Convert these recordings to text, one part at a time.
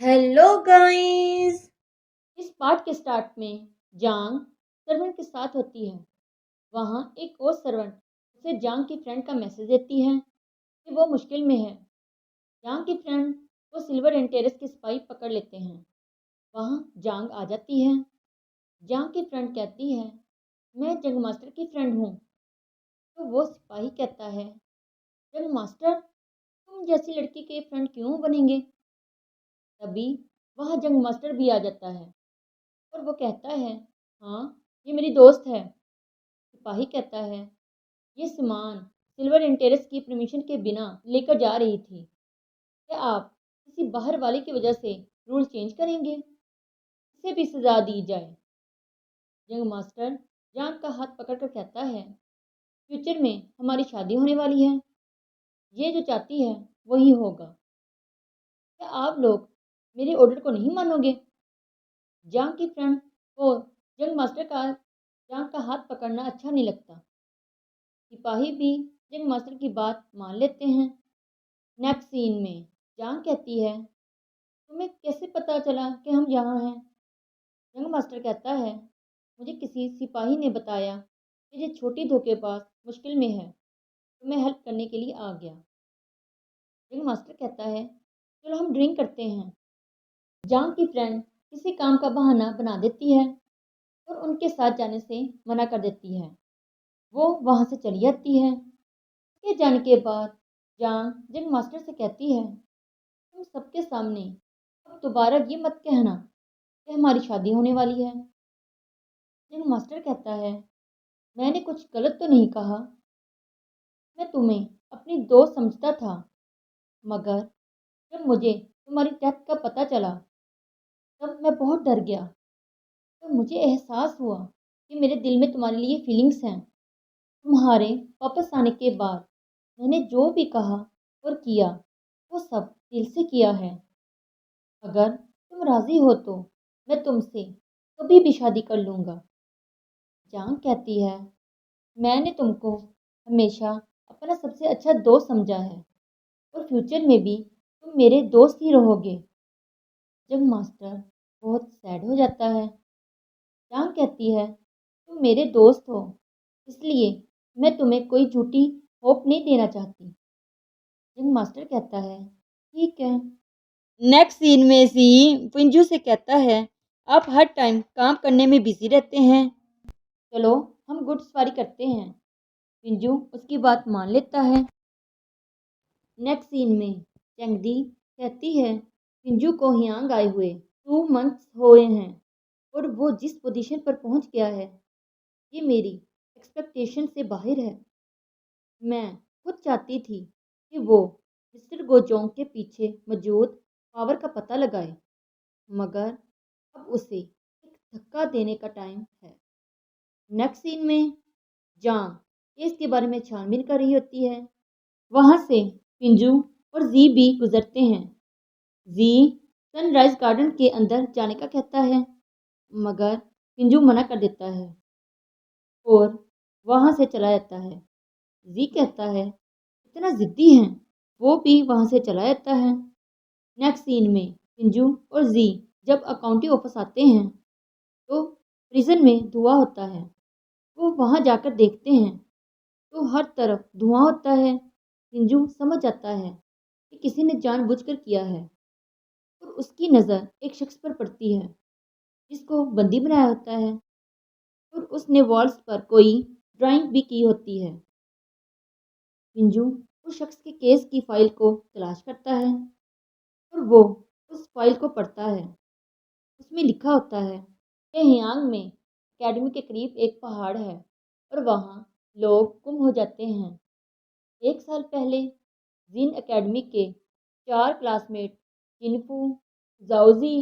Hello guys. इस part के start में जांग सर्वेंट के साथ होती है। वहाँ एक और सर्वेंट उसे जांग की फ्रेंड का मैसेज देती है कि वो मुश्किल में है। जांग की फ्रेंड वो सिल्वर एंड टेरेस के सिपाही पकड़ लेते हैं। वहाँ जांग आ जाती है। जांग की फ्रेंड कहती है, मैं जंग मास्टर की फ्रेंड हूँ। तो वो सिपाही कहता है, जंग मास्टर तुम जैसी लड़की के फ्रेंड क्यों बनेंगे। तभी वहाँ जंग मास्टर भी आ जाता है और वो कहता है, हाँ ये मेरी दोस्त है। सिपाही कहता है, ये सामान सिल्वर इंटेरेस की परमिशन के बिना लेकर जा रही थी। क्या आप किसी बाहर वाले की वजह से रूल चेंज करेंगे? इसे भी सजा दी जाए। यंग मास्टर जान का हाथ पकड़कर कहता है, फ्यूचर में हमारी शादी होने वाली है। ये जो चाहती है वही होगा। क्या आप लोग मेरे ऑर्डर को नहीं मानोगे? जांग की फ्रेंड को यंग मास्टर का जांग का हाथ पकड़ना अच्छा नहीं लगता। सिपाही भी यंग मास्टर की बात मान लेते हैं। नेक्स्ट सीन में जांग कहती है, तुम्हें कैसे पता चला कि हम यहाँ हैं? यंग मास्टर कहता है, मुझे किसी सिपाही ने बताया कि ये छोटी धोखेबाज मुश्किल में है, तो मैं हेल्प करने के लिए आ गया। यंग मास्टर कहता है, चलो हम ड्रिंक करते हैं। जांग की फ्रेंड किसी काम का बहाना बना देती है और उनके साथ जाने से मना कर देती है। वो वहाँ से चली जाती है। उसके जाने के बाद जांग यंग मास्टर से कहती है, तुम सबके सामने अब दोबारा ये मत कहना कि हमारी शादी होने वाली है। यंग मास्टर कहता है, मैंने कुछ गलत तो नहीं कहा। मैं तुम्हें अपनी दोस्त समझता था, मगर जब मुझे तुम्हारी डेथ का पता चला तब मैं बहुत डर गया। तो मुझे एहसास हुआ कि मेरे दिल में तुम्हारे लिए फीलिंग्स हैं। तुम्हारे वापस आने के बाद मैंने जो भी कहा और किया वो सब दिल से किया है। अगर तुम राजी हो तो मैं तुमसे कभी भी शादी कर लूँगा। जान कहती है, मैंने तुमको हमेशा अपना सबसे अच्छा दोस्त समझा है और फ्यूचर में भी तुम मेरे दोस्त ही रहोगे। जब मास्टर बहुत सैड हो जाता है। जान कहती है, तुम मेरे दोस्त हो, इसलिए मैं तुम्हें कोई झूठी होप नहीं देना चाहती। जब मास्टर कहता है, ठीक है। नेक्स्ट सीन में सी पिंजू से कहता है, आप हर टाइम काम करने में बिजी रहते हैं, चलो हम गुड सवारी करते हैं। पिंजू उसकी बात मान लेता है। नेक्स्ट सीन में चंगदी कहती है, पिंजू को हियांग आए हुए 2 मंथ्स हुए हैं और वो जिस पोजीशन पर पहुंच गया है ये मेरी एक्सपेक्टेशन से बाहर है। मैं खुद चाहती थी कि वो मिस्टर गोजोंग के पीछे मौजूद पावर का पता लगाए, मगर अब उसे एक धक्का देने का टाइम है। नेक्स्ट सीन में जांग केस के बारे में छानबीन कर रही होती है। वहां से पिंजू और जी भी गुजरते हैं। जी सनराइज गार्डन के अंदर जाने का कहता है, मगर पिंजू मना कर देता है और वहां से चला जाता है। जी कहता है, इतना जिद्दी है, वो भी वहां से चला जाता है। नेक्स्ट सीन में पिंजू और जी जब अकाउंटिंग ऑफिस आते हैं तो प्रिजन में धुआं होता है। वो वहां जाकर देखते हैं तो हर तरफ धुआं होता है। पिंजू समझ जाता है कि किसी ने जानबूझकर किया है और उसकी नज़र एक शख्स पर पड़ती है जिसको बंदी बनाया होता है और उसने वॉल्स पर कोई ड्राइंग भी की होती है। पिंजू उस शख्स के केस की फाइल को तलाश करता है और वो उस फाइल को पढ़ता है। उसमें लिखा होता है कि हियांग में एकेडमी के करीब एक पहाड़ है और वहाँ लोग गुम हो जाते हैं। 1 साल पहले जिन एकेडमी के 4 क्लासमेट जिनफू, जाओजी,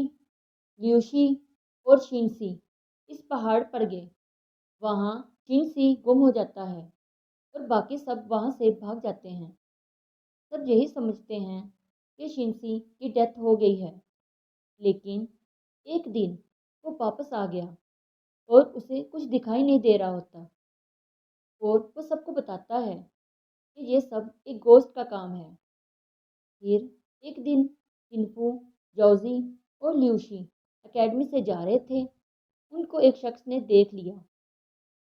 ल्यूशी और शिनसी इस पहाड़ पर गए। वहाँ शिनसी गुम हो जाता है और बाकी सब वहाँ से भाग जाते हैं। सब यही समझते हैं कि शिनसी की डेथ हो गई है, लेकिन एक दिन वो वापस आ गया और उसे कुछ दिखाई नहीं दे रहा होता और वो सबको बताता है कि ये सब एक गोस्ट का काम है। फिर एक दिन जिनफू जॉजी और ल्यूशी एकेडमी से जा रहे थे। उनको एक शख्स ने देख लिया,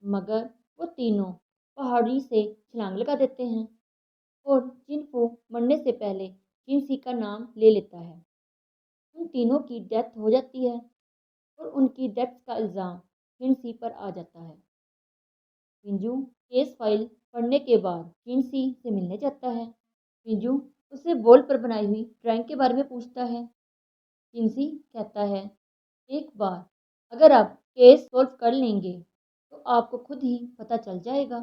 मगर वो तीनों पहाड़ी से छलांग लगा देते हैं और चिनफू मरने से पहले चिनसी का नाम ले लेता है। उन तीनों की डेथ हो जाती है और उनकी डेथ का इल्ज़ाम चिनसी पर आ जाता है। पिंजू केस फाइल पढ़ने के बाद चिनसी से मिलने जाता है। पिंजू उससे वॉल पर बनाई हुई ड्राइंग के बारे में पूछता है। चिनसी कहता है, एक बार अगर आप केस सॉल्व कर लेंगे तो आपको खुद ही पता चल जाएगा।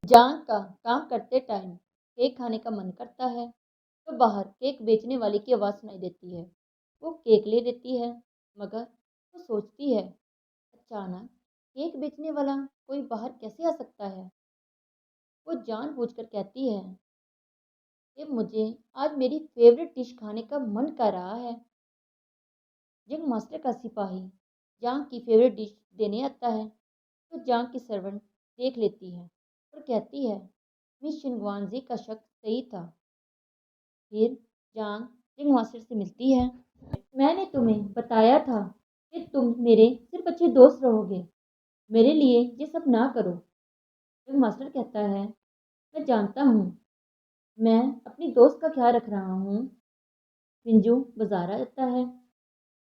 जांग का काम करते टाइम केक खाने का मन करता है तो बाहर केक बेचने वाले की आवाज़ सुनाई देती है। वो केक ले लेती है, मगर वो सोचती है, अचानक केक बेचने वाला कोई बाहर कैसे आ सकता है। वो जानबूझकर कहती है कि मुझे आज मेरी फेवरेट डिश खाने का मन कर रहा है। जंग मास्टर का सिपाही जांग की फेवरेट डिश देने आता है तो जांग की सर्वेंट देख लेती है और कहती है, मिस शिनग्वांजी का शक सही था। फिर जांग जंग मास्टर से मिलती है। मैंने तुम्हें बताया था कि तुम मेरे सिर्फ अच्छे दोस्त रहोगे, मेरे लिए ये सब ना करो। जंग मास्टर कहता है, मैं जानता हूँ, मैं अपनी दोस्त का ख्याल रख रहा हूँ। पिंजू बाजार आ जाता है।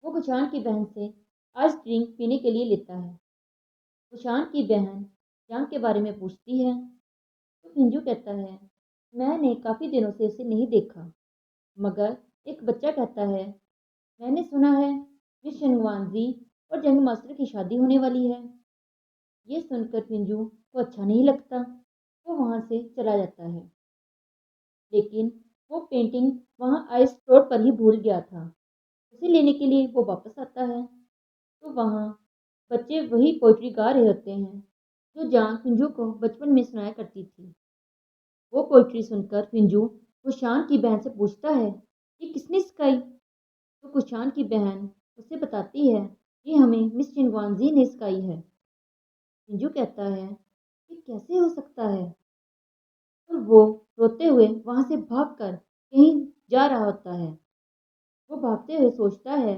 वो कुशान की बहन से आइसक्रीम पीने के लिए लेता है। कुशान की बहन जांग के बारे में पूछती है तो पिंजू कहता है, मैंने काफ़ी दिनों से उसे नहीं देखा। मगर एक बच्चा कहता है, मैंने सुना है मिस शनवानजी और जंग मास्टर की शादी होने वाली है। ये सुनकर पिंजू को अच्छा नहीं लगता। वो वहाँ से चला जाता है, लेकिन वो पेंटिंग वहाँ आइस रोड पर ही भूल गया था। उसे लेने के लिए वो वापस आता है तो वहाँ बच्चे वही पोइट्री गा रहे होते हैं जो जान पिंजू को बचपन में सुनाया करती थी। वो पोइट्री सुनकर पिंजू कुशान की बहन से पूछता है, ये किसने सिखाई। तो कुशान की बहन उसे बताती है, ये हमें मिस चिंगवांजी ने सिखाई है। पिंजू कहता है, ये कैसे हो सकता है। और वो रोते हुए वहाँ से भागकर कहीं जा रहा होता है। वो भागते हुए सोचता है,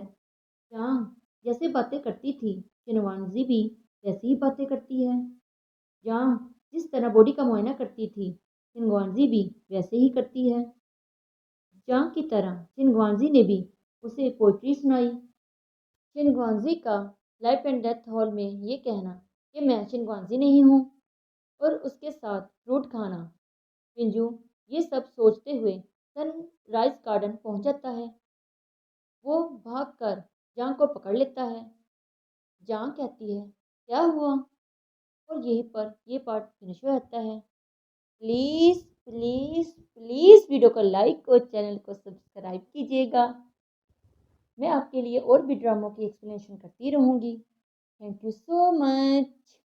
जांग जैसे बातें करती थी चिनवांजी भी वैसी ही बातें करती है। जांग जिस तरह बॉडी का मुआयना करती थी चिनवांजी भी वैसे ही करती है। जांग की तरह चिनवांजी ने भी उसे पोइट्री सुनाई। चिनवांजी का लाइफ एंड डेथ हॉल में ये कहना कि मैं चिनवांजी नहीं हूँ और उसके साथ फ्रूट खाना। पिंजू ये सब सोचते हुए सनराइज गार्डन पहुंच जाता है। वो भागकर जांग को पकड़ लेता है। जांग कहती है, क्या हुआ। और यहीं पर ये पार्ट फिनिश हो जाता है। प्लीज़ प्लीज़ प्लीज़ वीडियो को लाइक और चैनल को सब्सक्राइब कीजिएगा। मैं आपके लिए और भी ड्रामों की एक्सप्लेनेशन करती रहूँगी। Thank you so much.